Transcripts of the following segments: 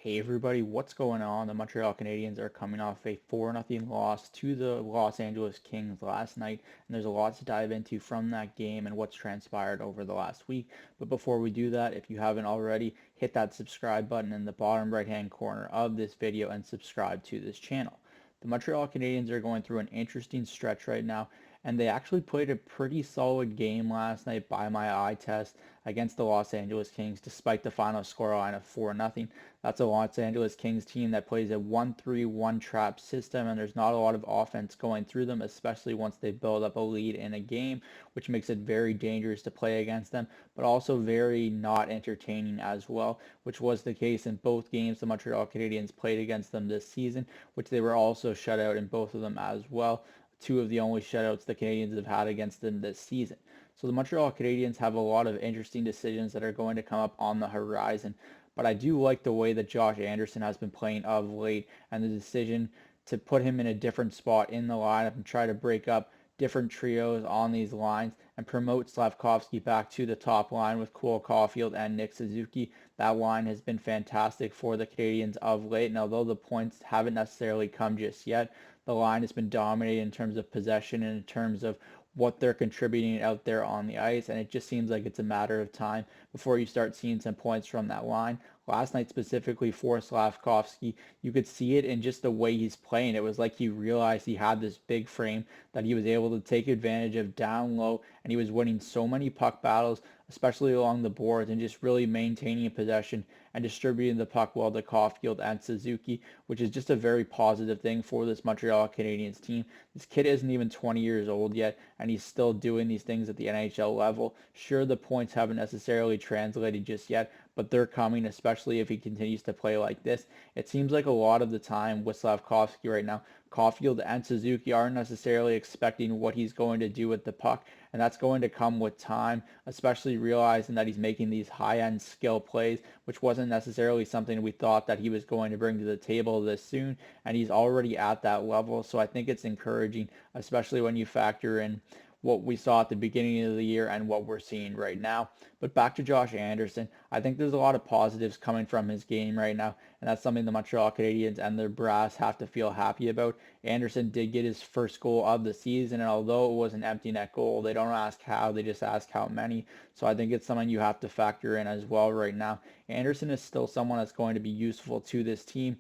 Hey everybody, what's going on? The Montreal Canadiens are coming off a 4-0 loss to the Los Angeles Kings last night, and there's a lot to dive into from that game and what's transpired over the last week. But before we do that, if you haven't already, hit that subscribe button in the bottom right-hand corner of this video and subscribe to this channel. The Montreal Canadiens are going through an interesting stretch right now, and they actually played a pretty solid game last night by my eye test against the Los Angeles Kings, despite the final scoreline of 4-0. That's a Los Angeles Kings team that plays a 1-3-1 trap system, and there's not a lot of offense going through them, especially once they build up a lead in a game, which makes it very dangerous to play against them, but also very not entertaining as well, which was the case in both games the Montreal Canadiens played against them this season, which they were also shut out in both of them as well. Two of the only shutouts the Canadiens have had against them this season. So the Montreal Canadiens have a lot of interesting decisions that are going to come up on the horizon. But I do like the way that Josh Anderson has been playing of late, and the decision to put him in a different spot in the lineup and try to break up different trios on these lines and promote Slafkovsky back to the top line with Caufield and Nick Suzuki. That line has been fantastic for the Canadiens of late, and although the points haven't necessarily come just yet, the line has been dominated in terms of possession and in terms of what they're contributing out there on the ice, and it just seems like it's a matter of time before you start seeing some points from that line. Last night specifically for Slafkovsky, you could see it in just the way he's playing. It was like he realized he had this big frame that he was able to take advantage of down low, and he was winning so many puck battles, especially along the boards, and just really maintaining possession and distributing the puck well to Caufield and Suzuki, which is just a very positive thing for this Montreal Canadiens team. This kid isn't even 20 years old yet, and he's still doing these things at the NHL level. Sure, the points haven't necessarily translated just yet, but they're coming, especially if he continues to play like this. It seems like a lot of the time with Slafkovsky right now, Caufield and Suzuki aren't necessarily expecting what he's going to do with the puck, and that's going to come with time, especially realizing that he's making these high-end skill plays, which wasn't necessarily something we thought that he was going to bring to the table this soon, and he's already at that level. So I think it's encouraging, especially when you factor in what we saw at the beginning of the year and what we're seeing right now. But back to Josh Anderson, I think there's a lot of positives coming from his game right now, and that's something the Montreal Canadiens and their brass have to feel happy about. Anderson did get his first goal of the season, and although it was an empty net goal, they don't ask how, they just ask how many. So I think it's something you have to factor in as well right now. Anderson is still someone that's going to be useful to this team.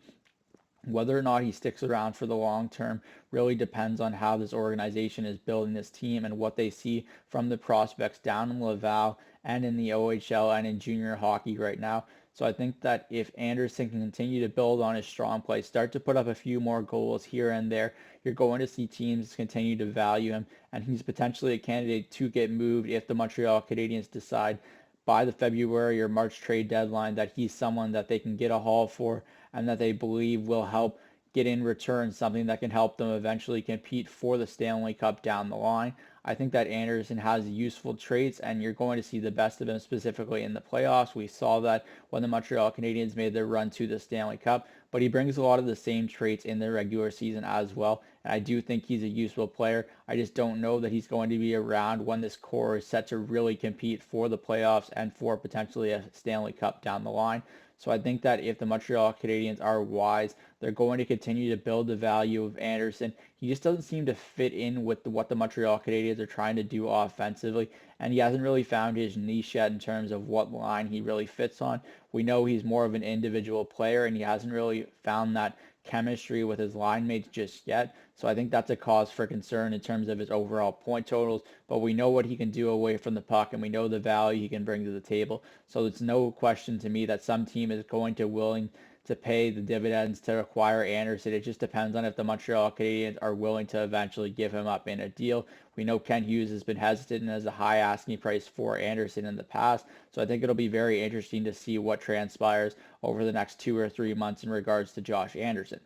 Whether or not he sticks around for the long term really depends on how this organization is building this team and what they see from the prospects down in Laval and in the OHL and in junior hockey right now. So I think that if Anderson can continue to build on his strong play, start to put up a few more goals here and there, you're going to see teams continue to value him, and he's potentially a candidate to get moved if the Montreal Canadiens decide by the February or March trade deadline that he's someone that they can get a haul for and that they believe will help get in return something that can help them eventually compete for the Stanley Cup down the line. I think that Anderson has useful traits, and you're going to see the best of him specifically in the playoffs. We saw that when the Montreal Canadiens made their run to the Stanley Cup, but he brings a lot of the same traits in the regular season as well, and I do think he's a useful player. I just don't know that he's going to be around when this core is set to really compete for the playoffs and for potentially a Stanley Cup down the line. So I think that if the Montreal Canadiens are wise, they're going to continue to build the value of Anderson. He just doesn't seem to fit in with what the Montreal Canadiens are trying to do offensively, and he hasn't really found his niche yet in terms of what line he really fits on. We know he's more of an individual player, and he hasn't really found that chemistry with his line mates just yet. So I think that's a cause for concern in terms of his overall point totals, but we know what he can do away from the puck, and we know the value he can bring to the table. So it's no question to me that some team is going to willing to pay the dividends to acquire Anderson. It just depends on if the Montreal Canadiens are willing to eventually give him up in a deal. We know Kent Hughes has been hesitant and has a high asking price for Anderson in the past, so I think it'll be very interesting to see what transpires over the next 2 or 3 months in regards to Josh Anderson.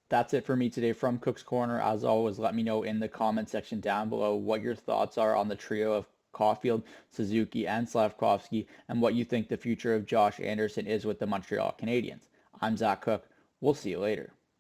That's it for me today from Cook's Corner. As always, let me know in the comment section down below what your thoughts are on the trio of Caufield, Suzuki, and Slafkovsky, and what you think the future of Josh Anderson is with the Montreal Canadiens. I'm Zach Cook. We'll see you later.